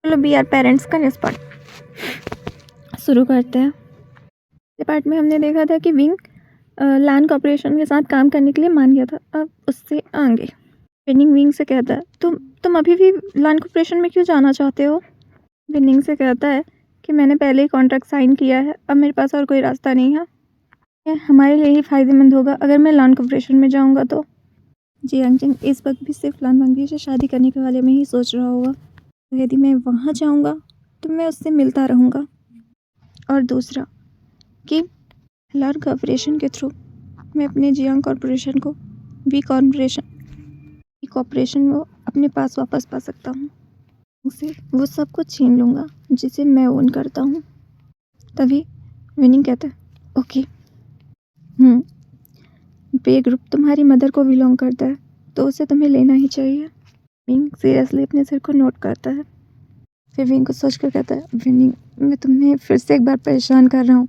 चलो B are parents का next part शुरू करते हैं। पहले पार्ट में हमने देखा था कि विंग लैन कॉर्पोरेशन के साथ काम करने के लिए मान गया था। अब उससे आगे विनिंग विंग से कहता है तुम अभी भी लैन कॉर्पोरेशन में क्यों जाना चाहते हो। विनिंग से कहता है कि मैंने पहले ही कॉन्ट्रैक्ट साइन किया है, अब मेरे पास और कोई रास्ता नहीं है। यह हमारे लिए ही फ़ायदेमंद होगा अगर मैं लैन कॉर्पोरेशन में जाऊंगा तो। जियांग जिंग इस वक्त भी सिर्फ लान वांगी से शादी करने के बारे में ही सोच रहा होगा। तो यदि मैं वहाँ जाऊंगा तो मैं उससे मिलता रहूँगा। और दूसरा कि लैन कॉर्पोरेशन के थ्रू मैं अपने जियांग कॉर्पोरेशन को वी कॉर्पोरेशन को अपने पास वापस पा सकता हूँ। उसे वो सब कुछ छीन लूँगा जिसे मैं ओन करता हूँ। तभी विनिंग कहता है ओके पे ग्रुप तुम्हारी मदर को बिलोंग करता है तो उसे तुम्हें लेना ही चाहिए। विंग सीरियसली अपने सिर को नोट करता है। फिर विंग को सोच कर कहता है विनिंग मैं तुम्हें फिर से एक बार परेशान कर रहा हूँ,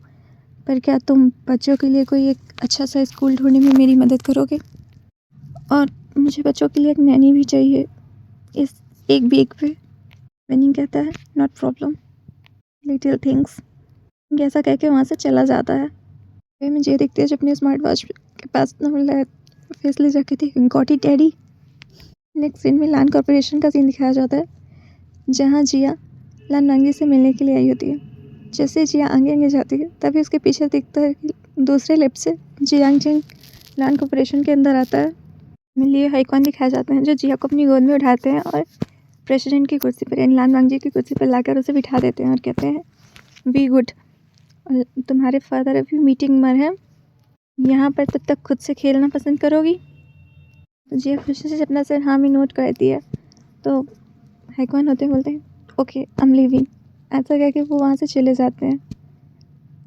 पर क्या तुम बच्चों के लिए कोई एक अच्छा सा स्कूल ढूंढने में मेरी मदद करोगे। और मुझे बच्चों के लिए एक नैनी भी चाहिए इस एक वीक पे। विनिंग कहता है नॉट प्रॉब्लम लिटिल थिंग्स। ऐसा कह के वहाँ से चला जाता है। फिर मुझे देखते हैं जब अपने स्मार्ट वॉच के पास फैसले जाके थी got it daddy. Next scene में लैन कॉर्पोरेशन का सीन दिखाया जाता है जहाँ जिया लैन वांगी से मिलने के लिए आई होती है। जैसे जिया आगे आगे जाती है तभी उसके पीछे दिखता है कि दूसरे लिफ्ट से जियांग जिंग लैन कॉर्पोरेशन के अंदर आता है। लिए हाईकॉन दिखाए जाते हैं जो जिया को अपनी गोद में उठाते हैं और प्रेसिडेंट की कुर्सी पर यानी लैन वांगी की कुर्सी पर लाकर उसे बिठा देते हैं और कहते हैं बी गुड, तुम्हारे फादर अभी मीटिंग में है, यहाँ पर तब तक खुद से खेलना पसंद करोगी। तो जिया खुशी से अपना सर हाँ में नोट करती है। तो हाईकॉन होते बोलते हैं ओके आई एम लीविंग। ऐसा कह के वो वहाँ से चले जाते हैं।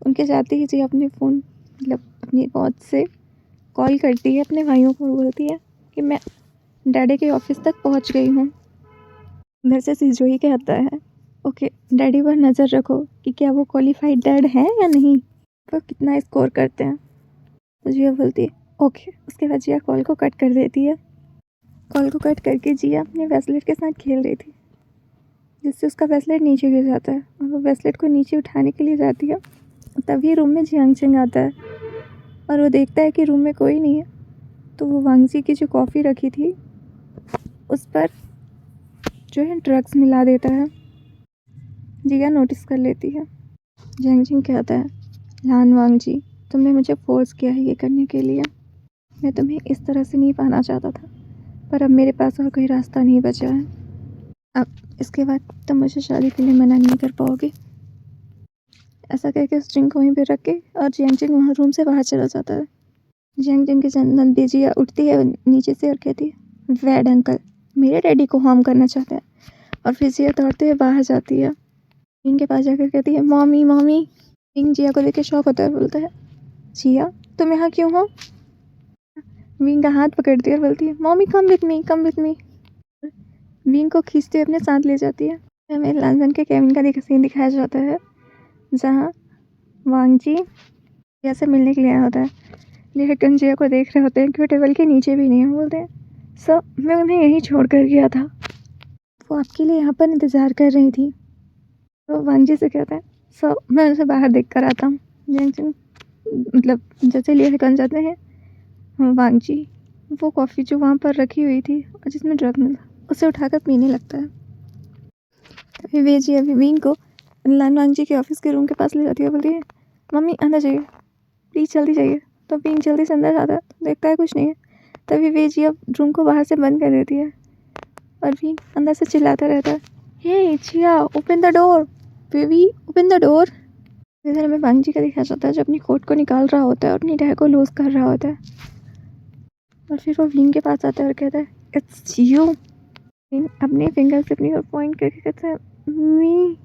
उनके जाते ही जिया अपने फ़ोन अपनी वॉच से कॉल करती है अपने भाइयों को, बोलती है कि मैं डैडी के ऑफिस तक पहुँच गई हूँ। उधर से सिजोई कहता है ओके डैडी पर नज़र रखो कि क्या वो क्वालिफाइड डैड है या नहीं, वो कितना स्कोर करते हैं। तो जिया बोलती है ओके। उसके बाद जिया कॉल को कट कर देती है। कॉल को कट करके जिया अपने ब्रेसलेट के साथ खेल रही थी जिससे उसका ब्रेसलेट नीचे गिर जाता है और वो ब्रेसलेट को नीचे उठाने के लिए जाती है। तभी रूम में जियांग जिंग आता है और वो देखता है कि रूम में कोई नहीं है। तो वो वांगजी की जो कॉफ़ी रखी थी उस पर जो है ड्रग्स मिला देता है। जिया नोटिस कर लेती है। जियांग जिंग कहता है लान वांगजी तुमने मुझे फोर्स किया है ये करने के लिए, मैं तुम्हें इस तरह से नहीं पाना चाहता था, पर अब मेरे पास और कोई रास्ता नहीं बचा है। अब इसके बाद तुम मुझे शादी के लिए मना नहीं कर पाओगे। ऐसा कह के उस ड्रिंक को वहीं पे रख के और जियांग जिंग वहाँ रूम से बाहर चला जाता है। जियांग जिंग के जन्नत बेजिया उठती है नीचे से और कहती है वैड अंकल मेरे डैडी को हार्म करना चाहते हैं। और फिर जिया दौड़ते हुए बाहर जाती है। विंग के पास जाकर कहती है मॉमी मॉमी। विंग जिया को देख के शॉक होता है, बोलता है जिया तुम यहाँ क्यों हो। विंग का हाथ पकड़ती है और बोलती है mommy come with me come with me. Wing को खींचते हुए अपने साथ ले जाती है। हमें लंदन के केविन का सीन दिखाया जाता है जहाँ वांगजी जिया से मिलने के लिए आया होता है। लेकिन जिया को देख रहे होते हैं कि वो टेबल के नीचे भी नहीं है। बोलते हैं सर मैं उन्हें यहीं छोड़ कर गया था, वो आपके लिए यहाँ पर इंतज़ार कर रही थी। तो वांगजी से कहता है सर मैं उनसे बाहर देख कर आता हूँ। मतलब जैसे लिए कन जाते हैं वांगजी वो कॉफ़ी जो वहाँ पर रखी हुई थी और जिसमें ड्रग मिला उसे उठाकर पीने लगता है। तभी वे जी अभी विंग को लान वांगजी के ऑफिस के रूम के पास ले जाती है। बोलती है मम्मी अंदर जाइए प्लीज़ जल्दी जाइए। तो विंग जल्दी से अंदर जाता है तो देखता है कुछ नहीं है। तभी वे जी अब रूम को बाहर से बंद कर देती है और विंग अंदर से चिल्लाता रहता है hey Jiya open the door baby open the door. इधर हमें वांगजी का दिखाया जाता है जो अपनी कोट को निकाल रहा होता है और अपनी टह को लूज कर रहा होता है। और फिर वो विंग के पास आता है और कहता है इट्स यू। अपने फिंगर से अपनी ओर पॉइंट करके कहता है मी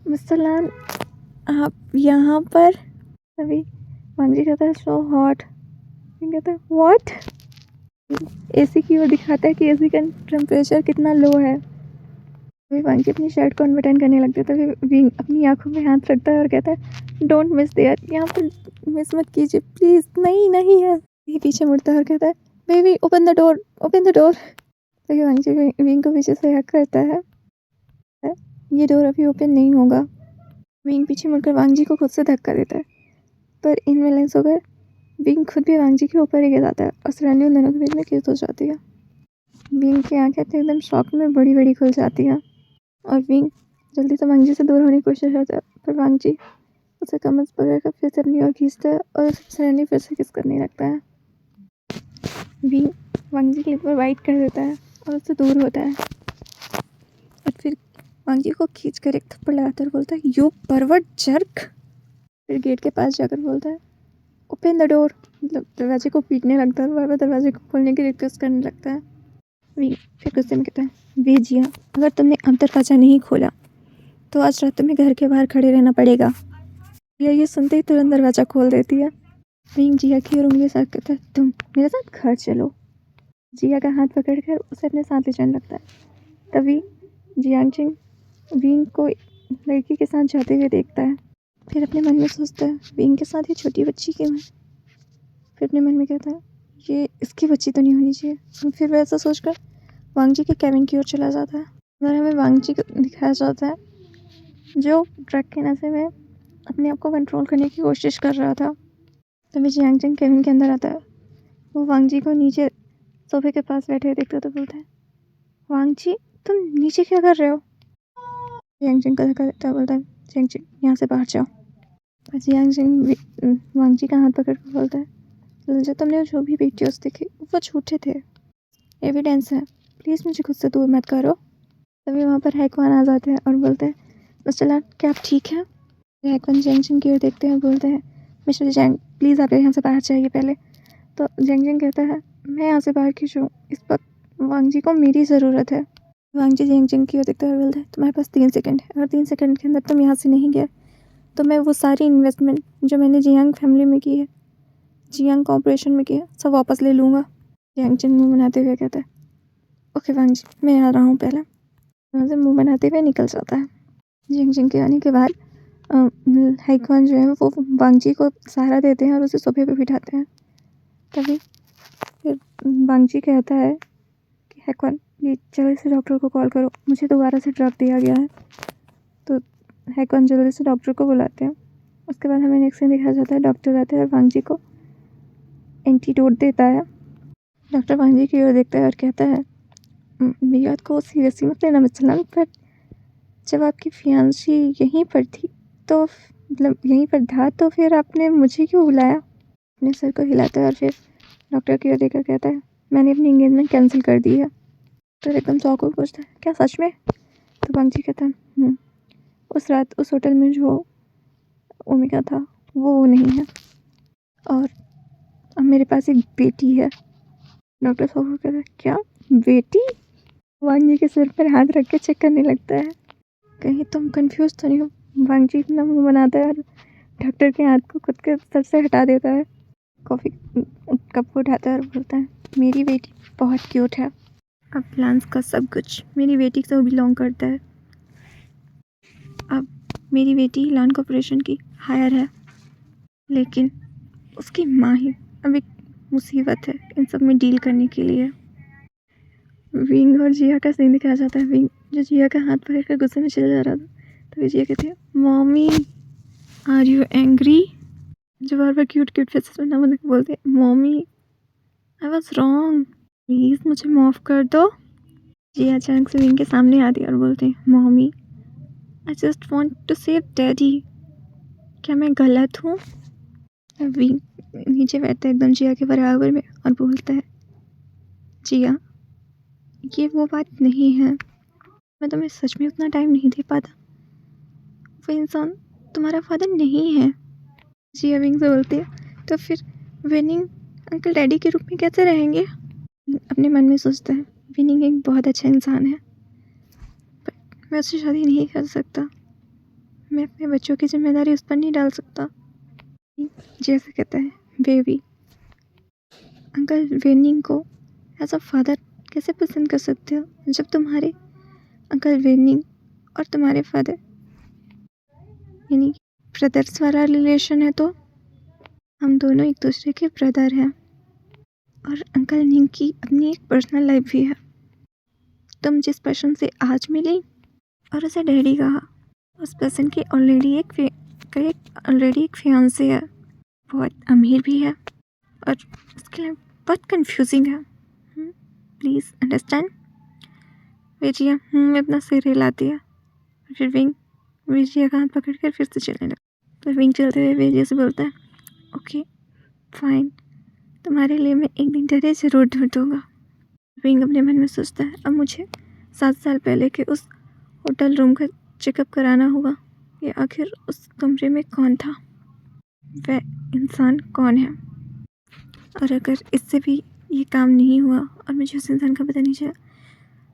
मिस्टर लान आप यहाँ पर। तभी वांगजी कहता है सो हॉट। कहता है व्हाट। एसी की ओर दिखाता है कि एसी का टेम्परेचर कितना लो है। तभी वांगजी अपनी शर्ट को अनबटन करने लगता है। तभी विंग अपनी आंखों में हाथ रखता है और कहता है डोंट मिस देयर, यहाँ पर मिस मत कीजिए प्लीज़, नहीं नहीं है। ये पीछे मुड़ता है और कहता है baby open the door open the door. तो वांगजी विंग को पीछे से हक करता है ये डोर अभी ओपन नहीं होगा। विंग पीछे मुड़कर वांग जी को खुद से धक्का देता है, पर इनबैलेंस होकर विंग खुद भी वांग जी के ऊपर ही गिर जाता है और सडनली उन दोनों के बीच में किस हो जाती है। विंग की आंखें तो एकदम शॉक में बड़ी बड़ी खुल जाती हैं और विंग जल्दी से वांग जी से दूर होने की कोशिश करता है, पर वांग जी उसे कमर से पकड़कर फिर से अपनी ओर खींचता है और उसे सडनली फिर से किस करने लगता है। विंग वांग जी के ऊपर वाइट कर देता है और उससे दूर होता है और फिर वांग जी को खींच कर एक थप्पड़ लगाता है और बोलता है, यू परवर्ट जर्क। फिर गेट के पास जाकर बोलता है, ओपन द डोर। मतलब दरवाजे को पीटने लगता है, बार बार दरवाजे को खोलने की रिक्वेस्ट करने लगता है। विंग फिर गुस्से में कहता है, वे जिया, अगर तुमने अब दरवाज़ा नहीं खोला तो आज रात तुम्हें घर के बाहर खड़े रहना पड़ेगा। ये सुनते ही तुरंत दरवाज़ा खोल देती है। विंग जिया की और उंगली साथ कहता है, तुम मेरे साथ घर चलो। जिया का हाथ पकड़कर उसे अपने साथ ले जाने लगता है। तभी जियांगजिंग विंग को लड़की के साथ जाते हुए देखता है। फिर अपने मन में सोचता है, विंग के साथ ये छोटी बच्ची क्यों है। फिर अपने मन में कहता है, ये इसकी बच्ची तो नहीं होनी चाहिए। फिर वह ऐसा सोचकर वांग जी के कैबिन की ओर चला जाता है। उधर हमें वांग जी को दिखाया जाता है जो ट्रक के नशे में अपने आप को कंट्रोल करने की कोशिश कर रहा था। तभी जियांगजिंग कैबिन के अंदर आता है। वो वांग जी को नीचे सोफे के पास बैठे हुए देखता है तो बोलता है, वांग जी तुम नीचे क्या कर रहे हो। जियांगजिंग को धक्का देता है, बोलता है, जियांगजिंग यहाँ से बाहर जाओ। जियांगजिंग वांग जी का हाथ पकड़ कर बोलता है, जो तुमने जो भी वीडियोस देखे वो झूठे थे, एविडेंस है, प्लीज़ मुझे खुद से दूर मत करो। तभी वहाँ पर हैकवान आ जाते हैं और बोलते हैं, मिस्टर लैन क्या आप ठीक हैं। हैकवान जियांगजिंग की ओर देखते हैं और बोलते हैं, मिस्टर जियांग प्लीज़ आप यहाँ से बाहर जाइए पहले। तो जियांगजिंग कहता है, मैं यहाँ से बाहर क्यों जाऊँ, इस वक्त वांग जी को मेरी ज़रूरत है। वांग जी जियांगजिंग की ओर देखते हैं और बोलते हैं, तुम्हारे पास 3 सेकंड है, अगर 3 सेकंड के अंदर तुम यहाँ से नहीं गए तो मैं वो सारी इन्वेस्टमेंट जो मैंने जियांग फैमिली में की है, जियांग कॉर्पोरेशन में की है, सब वापस ले लूँगा। जियांगजिंग मुँह बनाते हुए कहता है, ओके वांग जी मैं आ रहा हूँ पहले। वहाँ से मुँह बनाते हुए निकल जाता है। जियांगजिंग के आने के बाद हैकवान जो है वो वांग जी को सहारा देते हैं और उसे सोफे पे बिठाते हैं। तभी फिर वांग जी कहता है कि हैकवान ये जल्दी से डॉक्टर को कॉल करो, मुझे दोबारा से ड्रग दिया गया है। तो हैकवान जल्दी से डॉक्टर को बुलाते हैं। उसके बाद हमें नेक्स्ट सीन दिखाया जाता है, डॉक्टर आता है और वांग जी को एंटीडोट देता है। डॉक्टर वांग जी की ओर देखता है और कहता है, मेरी बात को सीरियसली मत लेना मिस्टर लैन, पर जब आपकी फियांसी यहीं पर थी तो मतलब यहीं पर था तो फिर आपने मुझे क्यों बुलाया। अपने सर को हिलाता है और फिर डॉक्टर की ओर देखकर कहता है, मैंने अपनी एंगेजमेंट कैंसिल कर दी है। तो एकदम शॉक होकर पूछता है, क्या सच में। तो वांग जी कहता है, उस रात उस होटल में जो ओमेगा था वो नहीं है और अब मेरे पास एक बेटी है। डॉक्टर शॉक होकर कहता है, क्या बेटी। वांग जी के सिर पर हाथ रख के चेक करने लगता है, कहीं तुम कंफ्यूज तो नहीं हो। वांग जी अपना मुंह बनाता है और डॉक्टर के हाथ को खुद के सर से हटा देता है। कॉफ़ी कप को उठाता है और बोलता है, मेरी बेटी बहुत क्यूट है। अब प्लान्स का सब कुछ मेरी बेटी से बिलोंग करता है। अब मेरी बेटी लान कॉर्पोरेशन की हायर है, लेकिन उसकी माँ ही अब एक मुसीबत है इन सब में डील करने के लिए। विंग और जिया का सीन दिखाया जाता है। विंग जो जिया का हाथ पकड़ कर गुस्से में चला जा रहा था, तो जिया कहती है, मॉमी आर यू एंग्री। जो बार बार क्यूट क्यूट फेसेस में ना बोलते हैं, mommy I was wrong, please मुझे माफ़ कर दो। जिया अचानक से विंग के सामने आती है और बोलते हैं, mommy I just want to save daddy, क्या मैं गलत हूँ। विंग नीचे बैठता है एकदम जिया के बराबर में और बोलता है, जिया ये वो बात नहीं है, मैं तुम्हें सच में उतना टाइम नहीं दे पाता, वो इंसान तुम्हारा फादर नहीं है। जिया विंग से बोलती है, तो फिर विनिंग अंकल डैडी के रूप में कैसे रहेंगे। अपने मन में सोचता है, विनिंग एक बहुत अच्छा इंसान है, पर मैं उससे शादी नहीं कर सकता, मैं अपने बच्चों की जिम्मेदारी उस पर नहीं डाल सकता। जैसे कहता है, बेबी अंकल विनिंग को एज अ फादर कैसे पसंद कर सकते हो जब तुम्हारे अंकल विनिंग और तुम्हारे फादर यानी ब्रदर्स वाला रिलेशन है। तो हम दोनों एक दूसरे के ब्रदर हैं और अंकल निंग की अपनी एक पर्सनल लाइफ भी है। तुम जिस पर्सन से आज मिली और उसे डैडी कहा। उस पर्सन की ऑलरेडी एक फियांसे है, बहुत अमीर भी है और उसके लिए बहुत कंफ्यूजिंग है। Please understand. वेजिया में अपना सिर हिलाती है। फिर विंग वेजिया का हाथ पकड़कर फिर से चलने लगता। फिर विंग चलते हुए वेजिया से बोलता है, ओके फाइन, तुम्हारे लिए मैं एक दिन डरे ज़रूर ढूंढ दूँगा। विंग अपने मन में सोचता है, अब मुझे 7 साल पहले के उस होटल रूम का चेकअप कराना होगा कि आखिर उस कमरे में कौन था, वह इंसान कौन है। और अगर इससे भी ये काम नहीं हुआ और मुझे उस इंसान का पता नहीं चला,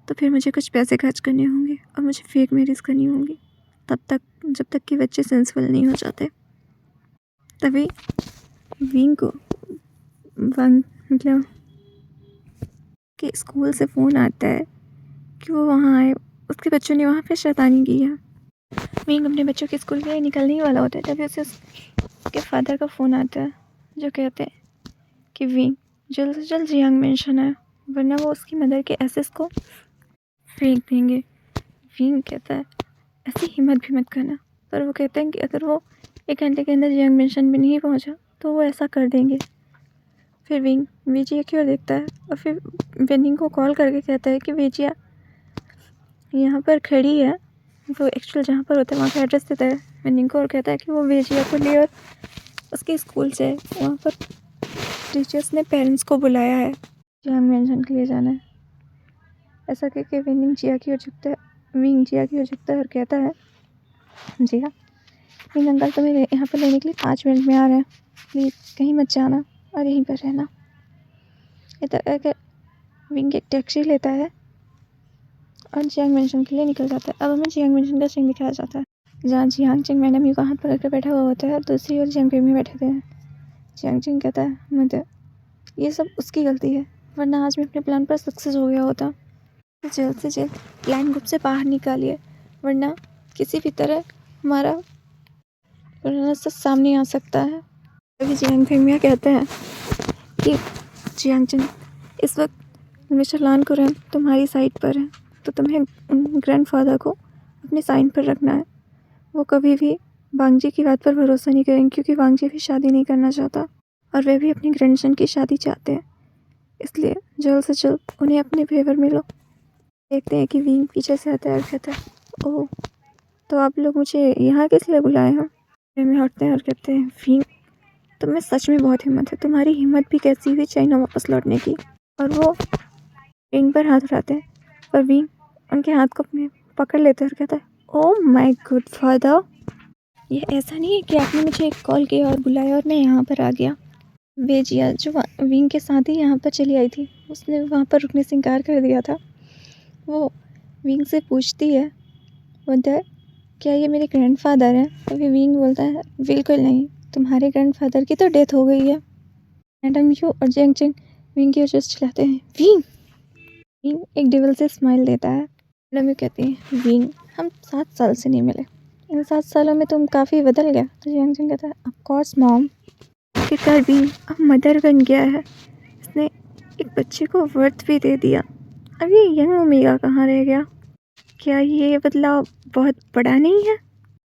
तो फिर मुझे कुछ पैसे खर्च करने होंगे और मुझे फेक मैरिज करनी होगी, जब तक कि बच्चे सेंसिबल नहीं हो जाते। तभी विंग को मतलब कि स्कूल से फ़ोन आता है कि वो वहाँ आए, उसके बच्चों ने वहाँ पे शैतानी की है। विंग अपने बच्चों के स्कूल के लिए निकलने ही वाला होता है, तभी उसे उसके फादर का फ़ोन आता है जो कहते हैं कि विंग जल्द से जल्द जियांग मेंशन है, वरना वो उसकी मदर के एसेस को फेंक देंगे। विंग कहता है ऐसी हिम्मत भी मत करना, पर वो कहते हैं कि अगर वो 1 घंटे के अंदर जियांग मेंशन भी नहीं पहुंचा तो वो ऐसा कर देंगे। फिर विंग वेजिया की ओर देखता है और फिर वेनिंग को कॉल करके कहता है कि वेजिया यहाँ पर खड़ी है। वो एक्चुअल जहाँ पर होता है वहाँ का एड्रेस देता है वेनिंग को और कहता है कि वो वेजिया को ले और उसके स्कूल से वहाँ पर टीचर्स ने पेरेंट्स को बुलाया है, जियांग मेंशन के लिए जाना है। ऐसा कहकर विंग जिया की ओर झुकता है और कहता है, जी हाँ विंग अंकल तुम्हें यहाँ पर लेने के लिए 5 मिनट में आ रहे हैं, प्लीज़ कहीं मत जाना और यहीं पर रहना। इधर विंग एक टैक्सी लेता है और जियांग मेंशन के लिए निकल जाता है। अब हमें जियांग मेंशन का सीन दिखाया जाता है जहाँ जियांग चिंग मैडम यू का हाथ पकड़ कर बैठा हुआ होता है और दूसरी ओर जियांग पेमी बैठे थे। जियांग चिंग कहता है, मदर ये सब उसकी गलती है, वरना आज मैं अपने प्लान पर सक्सेस हो गया होता। जल्द से जल्द प्लान ग्रुप से बाहर निकालिए, वरना किसी भी तरह हमारा रास्ता सामने आ सकता है। तभी जियांग पेमिया कहते हैं कि जियांग चिंग इस वक्त मिस्टर लान कुरन तुम्हारी साइड पर है, तो तुम्हें ग्रैंडफादर को अपने साइड पर रखना है। वो कभी भी वांगजी की बात पर भरोसा नहीं करेंगे, क्योंकि वांगजी भी शादी नहीं करना चाहता और वे भी अपनी ग्रैंडसन की शादी चाहते हैं, इसलिए जल्द से जल्द उन्हें अपने फेवर में लो। देखते हैं कि विंग पीछे से आता है और कहता है, ओह तो आप लोग मुझे यहाँ किस लिए बुलाए हैं। में हटते हैं और कहते हैं, विंग तुम्हें सच में बहुत हिम्मत है, तुम्हारी हिम्मत भी कैसी हुई चाइना वापस लौटने की। और वो विंग पर हाथ उठाते हैं पर विंग उनके हाथ को अपने पकड़ लेते हैं और कहता है, ओह माय गुड फादर, ये ऐसा नहीं है कि आपने मुझे एक कॉल किया और बुलाया और मैं यहाँ पर आ गया। वेजिया जो विंग के साथ ही यहाँ पर चली आई थी, उसने वहाँ पर रुकने से इनकार कर दिया था। वो विंग से पूछती है, मदर क्या ये मेरे ग्रैंडफादर हैं। तभी विंग बोलता है, बिल्कुल नहीं, तुम्हारे ग्रैंडफादर की तो डेथ हो गई है। मैडम यू और जियांग चिंग विंग की वजह से चिल्लाते हैं, विंग। विंग एक डेविल से स्माइल देता है। मैडम यू कहती है, विंग हम 7 साल से नहीं मिले, इन 7 सालों में तुम काफ़ी बदल गया। तो जियांग चिंग कहता है, ऑफ कोर्स मॉम, कि विंग अब मदर बन गया है, इसने एक बच्चे को वर्थ भी दे दिया। अब ये यंग ओमेगा कहाँ रह गया। क्या ये बदलाव बहुत बड़ा नहीं है।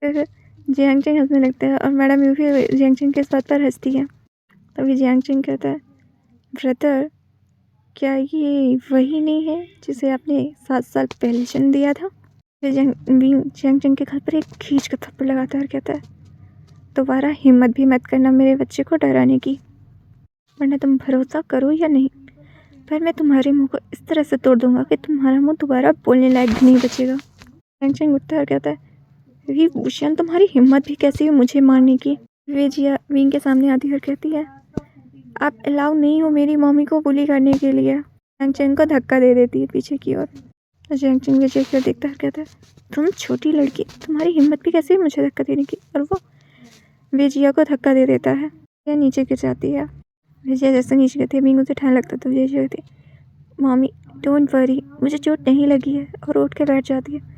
फिर जियांग चिंग हंसने लगता है और मैडम यू भी जियांग चिंग के इस बात पर हंसती है। तभी जियांग चिंग कहता है, ब्रदर क्या ये वही नहीं है जिसे आपने 7 साल पहले जन्म दिया था। फिर जियांग चिंग के घर पर एक खींच का थप्पड़ लगाता है और कहता है, दोबारा हिम्मत भी मत करना मेरे बच्चे को डराने की, वरना तुम भरोसा करो या नहीं, पर मैं तुम्हारे मुंह को इस तरह से तोड़ दूंगा कि तुम्हारा मुंह दोबारा बोलने लायक भी नहीं बचेगा। जियांग चिंग उठता है और कहता है, वी वुशियन तुम्हारी हिम्मत भी कैसी है मुझे मारने की। वेजिया विंग के सामने आती है और कहती है, आप अलाउ नहीं हो मेरी मम्मी को बुली करने के लिए। जियांग चिंग को धक्का दे देती है पीछे की ओर। जियांग चिंग वेजिया की ओर देखता है और कहता है, तुम छोटी लड़की, तुम्हारी हिम्मत भी कैसी है मुझे धक्का देने की। और वो वेजिया को धक्का दे देता है, यह नीचे गिर जाती है। वेजिया जैसे नीचे गिरती है विंग उसे ठान लगता है, तो वेजिया कहती है, मम्मी डोंट वरी, मुझे चोट नहीं लगी है, और उठ के बैठ जाती है।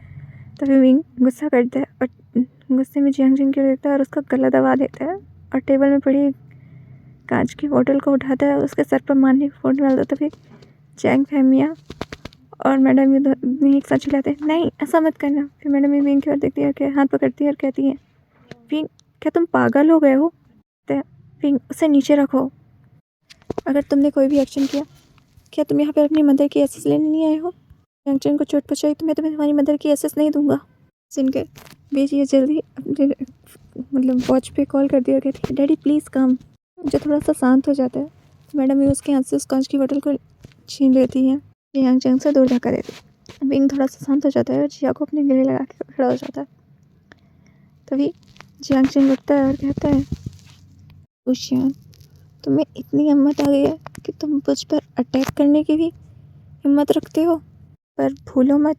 तभी विंग गुस्सा करता है और गुस्से में जियांग चिंग को देखता है और उसका गला दबा देता है और टेबल में पड़ी कांच की बोतल को उठाता है और उसके सर पर मारने की फोड़ डालता है। तभी जियांग पेमिया और मैडम ये एक साथ चिल्लाते हैं, नहीं ऐसा मत करना। फिर मैडम ये विंग की ओर देखती है और हाथ पकड़ती है और कहती है, विंग क्या तुम पागल हो गए हो? कहते हैं, विंग उसे नीचे रखो। अगर तुमने कोई भी एक्शन किया, क्या तुम यहाँ पर अपनी मदर की एसेस लेने नहीं आए हो? यांगचेन को चोट पहुँचाई तो मैं तुम्हें तुम्हारी मदर की एसेस नहीं दूंगा। सुनकर बेजी जल्दी अपने मतलब वॉच पे कॉल कर दिया और कहती है, डैडी प्लीज़ कम। जो थोड़ा सा शांत हो जाता है तो मैडम ये उसके हाथ से उस कांच की बोतल को छीन लेती है, यांगचेन से दूर धक्का देती है। विंग थोड़ा सा शांत हो जाता है और जिया को अपने गले लगा के खड़ा हो जाता है। तभी यांगचेन उठता है और कहता है, उशियान तुम्हें इतनी हिम्मत आ गई है कि तुम मुझ पर अटैक करने की भी हिम्मत रखते हो, पर भूलो मत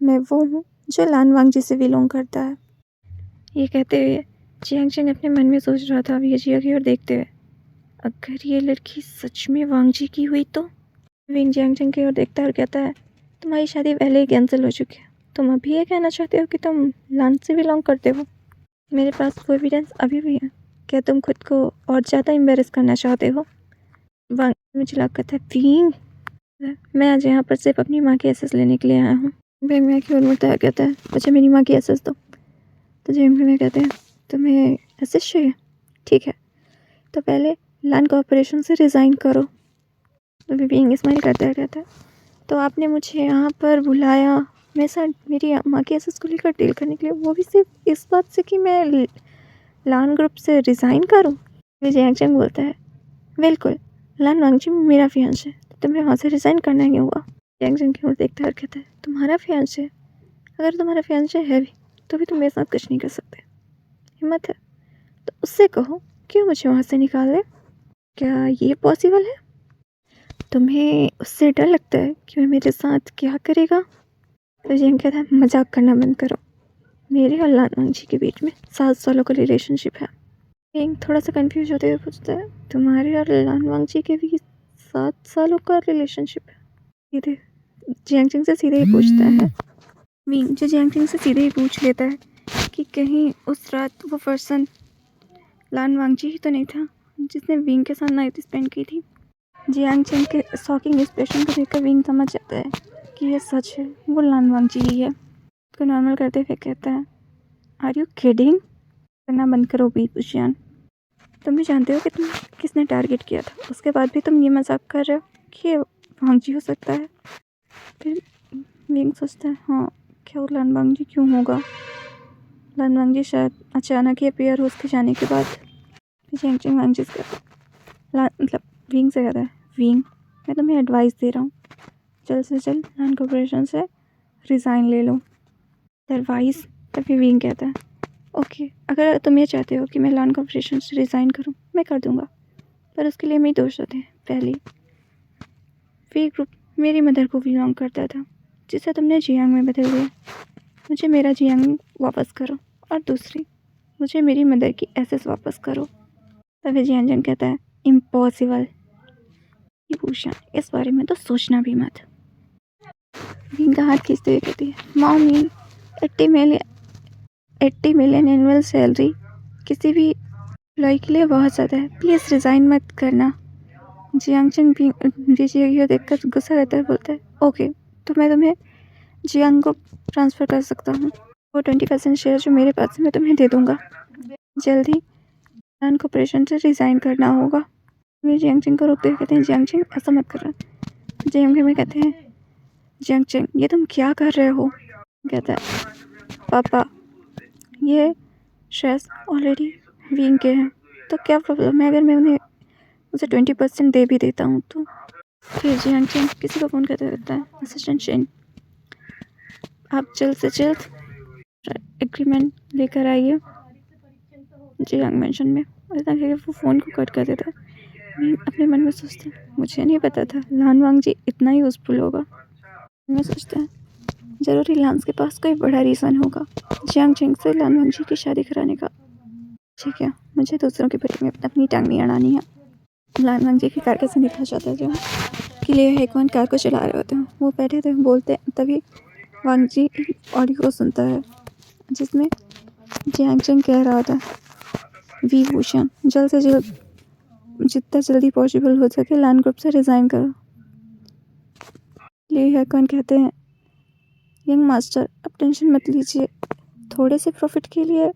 मैं वो हूँ जो लान वांगजी से बिलोंग करता है। ये कहते हुए जियांगचेन अपने मन में सोच रहा था ये जिया की ओर देखते हुए, अगर ये लड़की सच में वांगजी की हुई तो। विंग जियांगचेन की ओर देखता है और कहता है, तुम्हारी शादी पहले ही कैंसिल हो चुकी है, तुम अभी ये कहना चाहते हो कि तुम लान से बिलोंग करते हो? मेरे पास वो एविडेंस अभी भी है, क्या तुम खुद को और ज़्यादा एम्बेरस करना चाहते हो? वांगजी में चिल्ला कहता है, विंग मैं आज यहाँ पर सिर्फ अपनी माँ की एसेस लेने के लिए आया हूँ। विंग मैं की ओर मुड़ता है, कहता है, मुझे मेरी माँ की एसेस दो। तो जियांग में कहते हैं, तुम्हें एसेस चाहिए? ठीक है, तो पहले लान कॉर्पोरेशन से रिज़ाइन करो। तो विंग स्माइल करता है, कहता है, तो आपने मुझे यहाँ पर बुलाया मेरे साथ मेरी माँ की एसेस को लेकर डील करने के लिए, वो भी सिर्फ इस बात से कि मैं लान ग्रुप से रिज़ाइन करूँ? जियांग बोलता है, बिल्कुल, लान वांगजी मेरा फियांसे है, तो तुम्हें वहाँ से रिज़ाइन करना ही होगा। जियांग की ओर देखता है और कहता है, तुम्हारा फियांसे? अगर तुम्हारा फियांसे है भी तो भी तुम मेरे साथ कुछ नहीं कर सकते। हिम्मत है तो उससे कहो क्यों मुझे वहाँ से निकाल दे। क्या ये पॉसिबल है? तुम्हें उससे डर लगता है कि वह मेरे साथ क्या करेगा? तो जियांग कहता है, मजाक करना बंद करो, मेरे और लान वांगजी के बीच में 7 सालों का रिलेशनशिप है। जियांग थोड़ा सा कंफ्यूज होते हुए पूछता है, तुम्हारे और लान वांगजी के बीच 7 सालों का रिलेशनशिप है? सीधे जियांग से सीधे ही पूछता है विंग, जो जियांग से सीधे ही पूछ लेता है कि कहीं उस रात वो पर्सन लान वांगजी ही तो नहीं था जिसने विंग के साथ नाइट स्पेंड की थी। जियांगचेन के शॉकिंग एक्सप्रेशन को देखकर विंग समझ जाता है कि ये सच है, वो लान वांगजी ही है। उसको नॉर्मल करते हुए कहता है, आर यू किडिंग? करना बंद करो उशियान, तुम भी जानते हो कि तुम किसने टारगेट किया था, उसके बाद भी तुम ये मजाक कर रहे हो कि ये वांगजी हो सकता है। फिर विंग सोचता है, हाँ क्या वो लान वांगजी क्यों होगा? लान वांगजी शायद अचानक ही अपीयर हो उसके जाने के बाद। जियांगचेन वांगजी से मतलब विंग से कहता है, विंग मैं तुम्हें एडवाइस दे रहा हूँ, जल्द से जल्द लान कॉर्पोरेशन से रिज़ाइन ले लो। एडवाइस? तभी विंग कहता है, ओके अगर तुम ये चाहते हो कि मैं लान कॉर्पोरेशन से रिज़ाइन करूँ मैं कर दूँगा, पर उसके लिए मेरी 2 शर्तें हैं। पहली, वी ग्रुप मेरी मदर को बिलोंग करता था जिसे तुमने जियांग में बदल दिया, मुझे मेरा जियांग वापस करो। और दूसरी, मुझे मेरी मदर की एसेस वापस करो। तभी जियांग कहता है, इम्पॉसिबल, भूषण इस बारे में तो सोचना भी मत। विंग का हाथ खींचते हुए कहती है, मॉमी 80 मिलियन एनुअल सैलरी किसी भी एम्प्लॉय के लिए बहुत ज़्यादा है, प्लीज़ रिज़ाइन मत करना। जियांगचेन जिया देखकर गुस्सा रहता है, बोलता है, ओके तो मैं तुम्हें जियांग को ट्रांसफ़र कर सकता हूँ, वो 20% शेयर जो मेरे पास है मैं तुम्हें दे दूँगा। जल्द ही लान कॉर्पोरेशन से रिज़ाइन करना होगा। वे जियांगचेन को रोकते हुए कहते हैं, जियांगचेन ऐसा मत करना। जियांग में कहते हैं, जियांगचेन ये तुम क्या कर रहे हो? कहता है, पापा ये शेयर्स ऑलरेडी विंग के हैं, तो क्या प्रॉब्लम है अगर मैं उन्हें उसे 20% दे भी देता हूँ तो? फिर जियांगचेन किसी को फ़ोन करते रहता है, असिस्टेंट शेन आप जल्द से जल्द एग्रीमेंट लेकर आइए जियांग मेंशन में। और इतना कहकर वो फ़ोन को कट कर देता है। विंग अपने मन में सोचता है, मुझे नहीं पता था लान वांगजी इतना ही यूज़फुल होगा। मैं सोचता है ज़रूरी लांस के पास कोई बड़ा रीज़न होगा जियांगचेन से लान वांगजी की शादी कराने का। ठीक है, मुझे दूसरों के बारे में अपनी टांग नहीं अड़ानी है। लान वांगजी की कार कैसे निकला जाता है, जो कि लिए हेकवान कार को चला रहे होते हैं, वो बैठे थे बोलते, तभी वांगजी ऑडियो को सुनता है जिसमें जियांगचेन कह रहा था, वी भूषण जल्द से जल्द जितना जल्दी पॉसिबल हो सके लान ग्रुप से रिज़ाइन करो। ली हैकन कहते हैं, यंग मास्टर अब टेंशन मत लीजिए, थोड़े से प्रॉफिट के लिए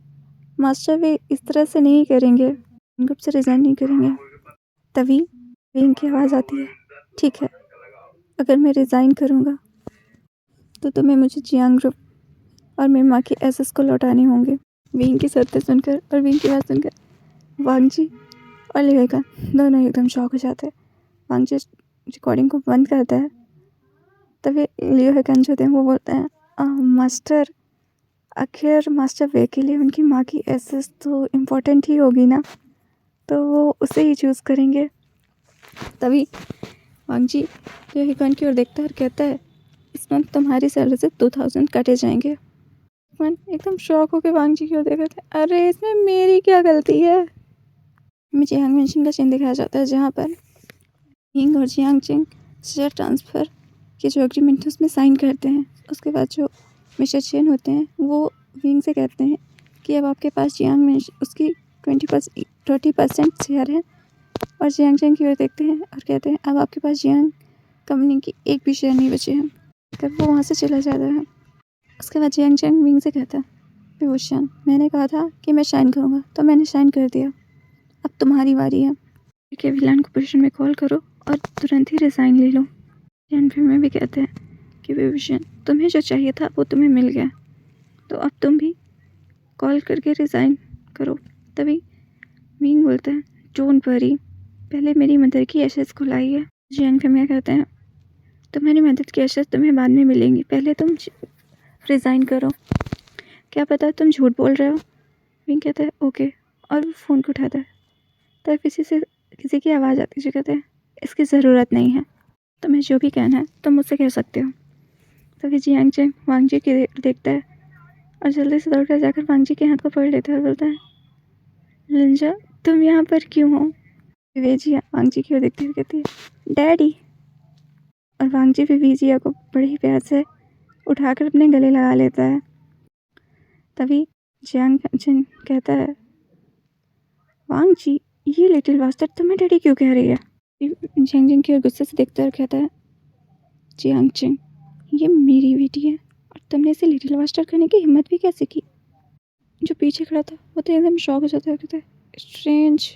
मास्टर वे इस तरह से नहीं करेंगे, ग्रुप से रिज़ाइन नहीं करेंगे। तभी विंग की आवाज़ आती है, ठीक है, अगर मैं रिज़ाइन करूँगा तो तुम्हें मुझे जियांग ग्रुप और मेरी माँ की एसेट्स को लौटाने होंगे। विंग की शर्तें सुनकर और विंग की बात सुनकर वांग जी और ली हैकन दोनों एकदम शॉक हो जाते हैं। वांग जी रिकॉर्डिंग को बंद करता है। तभी लियो हैकन जो थे वो बोलते हैं, मास्टर, आखिर मास्टर वे के लिए उनकी माँ की एसेट्स तो इम्पोर्टेंट ही होगी ना, तो वो उसे ही चूज़ करेंगे। तभी वांग जी लियो हैकन की ओर देखता है और कहता है, इस मंथ तुम्हारी सैलरी से 2000 काटे जाएंगे। मन एकदम शॉक होकर वांग जी की ओर देखा था, अरे इसमें मेरी क्या गलती है। हमें जियांग मेंशन का सीन दिखाया जाता है जहाँ पर यिंग और जियांग चिंग शेयर ट्रांसफ़र के जो एग्रीमेंट है उसमें साइन करते हैं। उसके बाद जो मिस्टर चेन होते हैं वो विंग से कहते हैं कि अब आपके पास जियांग में उसकी 20% शेयर है, और जियांग चिंग की ओर देखते हैं और कहते हैं अब आपके पास जियांग कंपनी की एक भी शेयर नहीं बचे हैं। तब वो वहाँ से चला जाता है। उसके बाद जियांग चिंग विंग से कहता है, विभूषण, मैंने कहा था कि मैं शाइन करूँगा तो मैंने शाइन कर दिया, अब तुम्हारी बारी है, के विलान को पोजीशन में कॉल करो और तुरंत ही रिज़ाइन ले लो। फिर में भी कहते हैं कि विभूषण, तुम्हें जो चाहिए था वो तुम्हें मिल गया, तो अब तुम भी कॉल करके रिज़ाइन करो। तभी विंग बोलता है, डोंट वरी, पहले मेरी मदर की एशेज़ को लाइए। जियांग फिर कहते हैं, तुम्हारी मदद की एशेज़ तुम्हें बाद में मिलेंगी, पहले तुम रिज़ाइन करो, क्या पता तुम झूठ बोल रहे हो। विंग कहता है ओके, और वो फ़ोन को उठाता है। तब किसी की आवाज़ आती है जो कहते हैं, इसकी ज़रूरत नहीं है, तुम्हें जो भी कहना है तुम मुझसे कह सकते हो। तभी जियांग चिंग वांग जी की देखता है और जल्दी से दौड़कर जाकर वांग जी के हाथ को पकड़ लेता है और बोलता है, लिंजा, तुम यहाँ पर क्यों हो। विवेजिया वांग जी की ओर देखती हुई कहती है, डैडी। और वांग जी विवेजिया को बड़े ही प्यार से उठाकर अपने गले लगा लेता है। तभी जियांग चिंग कहता है, वांग जी, ये लिटिल बास्टर्ड तुम्हें डैडी क्यों कह रही है। जियांग चिंग की ओर गुस्से से देखता है और कहता है, जियांग चिंग, ये मेरी बेटी है और तुमने इसे लिटिल बास्टर्ड करने की हिम्मत भी कैसे की। जो पीछे खड़ा था वो तो एकदम शॉक हो जाता है, कहता है, स्ट्रेंज।